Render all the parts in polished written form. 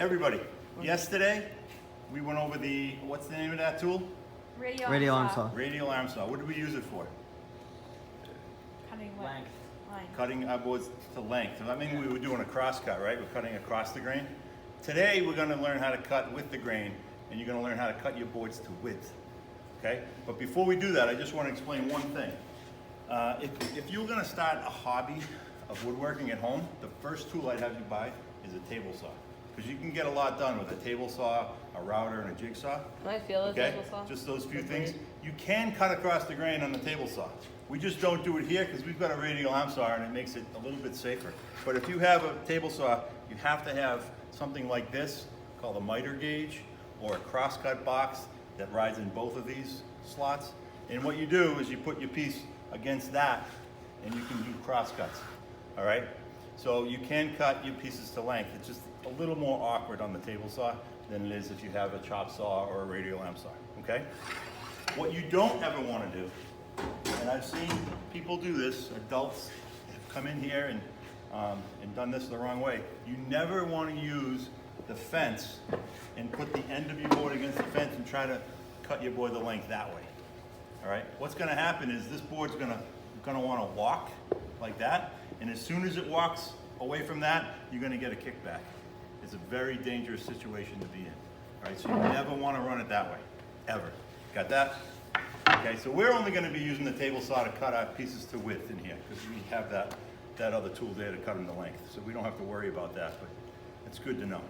Everybody, yesterday we went over the, what's the name of that tool? Radial arm saw. Radial arm saw. What did we use it for? Cutting what? Length. Line. Cutting our boards to length. So that means we were doing a cross cut, right? We're cutting across the grain. Today we're going to learn how to cut with the grain, and you're going to learn how to cut your boards to width. Okay? But before we do that, I just want to explain one thing. If you're going to start a hobby of woodworking at home, the first tool I'd have you buy is a table saw. Because you can get a lot done with a table saw, a router, and a jigsaw. Can I feel a Okay? table saw? Just those few The things. blade? You can cut across the grain on the table saw. We just don't do it here because we've got a radial arm saw and it makes it a little bit safer. But if you have a table saw, you have to have something like this called a miter gauge or a crosscut box that rides in both of these slots. And what you do is you put your piece against that and you can do cross cuts. All right? So you can cut your pieces to length. It's just a little more awkward on the table saw than it is if you have a chop saw or a radial arm saw. Okay? What you don't ever want to do, and I've seen people do this, adults have come in here and done this the wrong way. You never want to use the fence and put the end of your board against the fence and try to cut your board the length that way. All right? What's going to happen is this board's going to want to walk like that, and as soon as it walks away from that, you're going to get a kickback. It's a very dangerous situation to be in. All right? So you never want to run it that way, ever. Got that? Okay, so we're only going to be using the table saw to cut our pieces to width in here because we have that other tool there to cut them to length. So we don't have to worry about that, but it's good to know.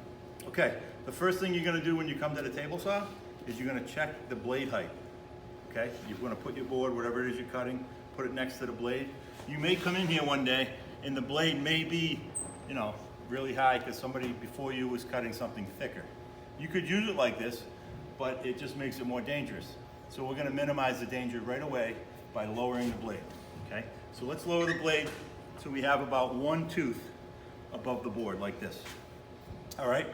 Okay, the first thing you're going to do when you come to the table saw is you're going to check the blade height. Okay, you're going to put your board, whatever it is you're cutting, put it next to the blade. You may come in here one day and the blade may be, you know, really high because somebody before you was cutting something thicker. You could use it like this, but it just makes it more dangerous. So we're going to minimize the danger right away by lowering the blade. Okay, so let's lower the blade so we have about one tooth above the board like this. All right,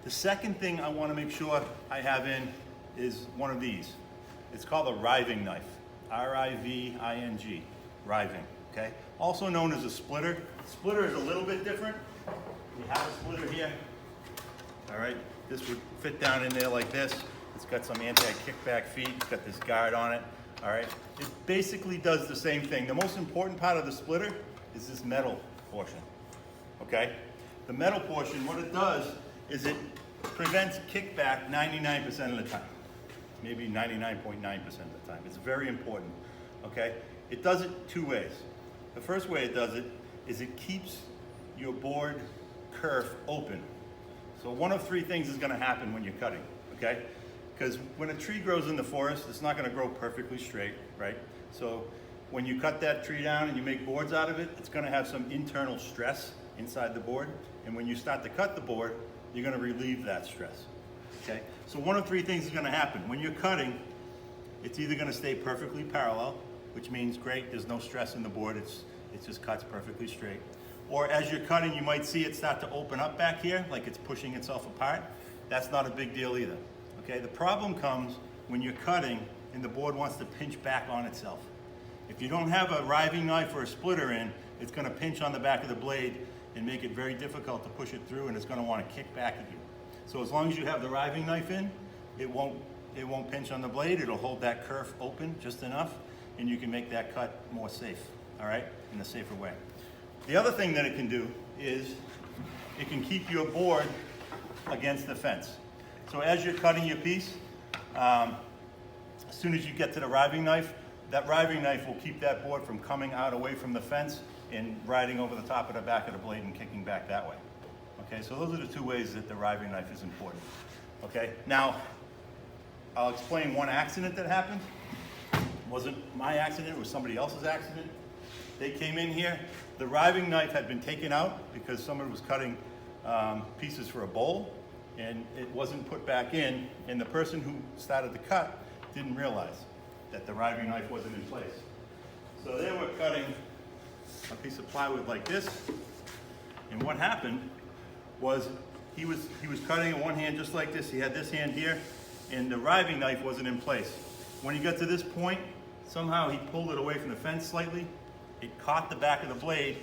the second thing I want to make sure I have in is one of these. It's called a riving knife, R-I-V-I-N-G, riving, okay? Also known as a splitter. Splitter is a little bit different. We have a splitter here, all right? This would fit down in there like this. It's got some anti-kickback feet. It's got this guard on it, all right? It basically does the same thing. The most important part of the splitter is this metal portion, okay? The metal portion, what it does is it prevents kickback 99% of the time. Maybe 99.9% of the time. It's very important, okay? It does it two ways. The first way it does it is it keeps your board kerf open. So one of three things is gonna happen when you're cutting, okay? Because when a tree grows in the forest, it's not gonna grow perfectly straight, right? So when you cut that tree down and you make boards out of it, it's gonna have some internal stress inside the board. And when you start to cut the board, you're gonna relieve that stress. Okay, so one of three things is going to happen. When you're cutting, it's either going to stay perfectly parallel, which means great, there's no stress in the board, it just cuts perfectly straight. Or as you're cutting, you might see it start to open up back here, like it's pushing itself apart. That's not a big deal either. Okay, the problem comes when you're cutting and the board wants to pinch back on itself. If you don't have a riving knife or a splitter in, it's going to pinch on the back of the blade and make it very difficult to push it through, and it's going to want to kick back at you. So as long as you have the riving knife in, it won't pinch on the blade. It'll hold that kerf open just enough, and you can make that cut more safe, all right, in a safer way. The other thing that it can do is it can keep your board against the fence. So as you're cutting your piece, as soon as you get to the riving knife, that riving knife will keep that board from coming out away from the fence and riding over the top of the back of the blade and kicking back that way. Okay, so those are the two ways that the riving knife is important. Okay, now I'll explain one accident that happened. It wasn't my accident, it was somebody else's accident. They came in here, the riving knife had been taken out because someone was cutting pieces for a bowl and it wasn't put back in, and the person who started the cut didn't realize that the riving knife wasn't in place. So they were cutting a piece of plywood like this, and what happened was he was cutting in one hand just like this. He had this hand here, and the riving knife wasn't in place. When he got to this point, somehow he pulled it away from the fence slightly. It caught the back of the blade,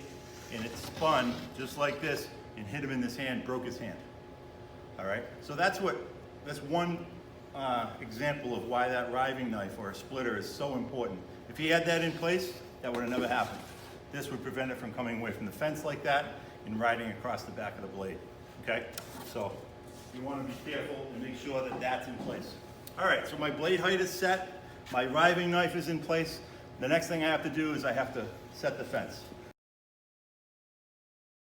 and it spun just like this and hit him in this hand, broke his hand. All right. right? So that's one example of why that riving knife or a splitter is so important. If he had that in place, that would have never happened. This would prevent it from coming away from the fence like that and riding across the back of the blade, okay? So you want to be careful and make sure that that's in place. All right, so my blade height is set, my riving knife is in place. The next thing I have to do is I have to set the fence.